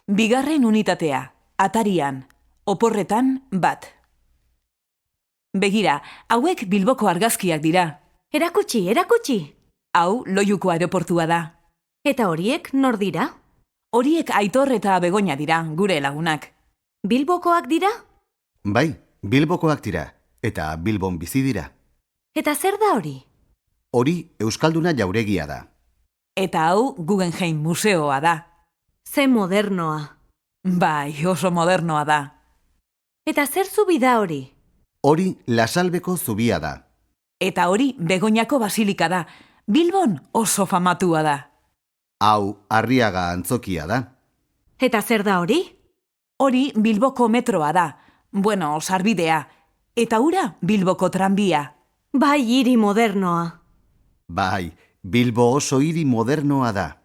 Bigarren unitatea, atarian, oporretan bat. Begira, hauek Bilboko argazkiak dira. Erakutsi, erakutsi. Hau Loiuko aeroportua da. Eta horiek nor dira? Horiek Aitor eta Begoña dira, gure lagunak. Bilbokoak dira? Bai, Bilbokoak dira, eta Bilbon bizi dira. Eta zer da hori? Hori Euskalduna jauregia da. Eta hau Guggenheim museoa da. Ze modernoa. Bai, oso modernoa da. Eta zer zubi da hori? Hori Lasalbeko zubia da. Eta hori Begoñako basilika da. Bilbon oso famatua da. Hau Arriaga antzokia da. Eta zer da hori? Hori Bilboko metroa da. Bueno, sarbidea. Eta hura Bilboko tranbia. Bai, hiri modernoa. Bai, Bilbo oso hiri modernoa da.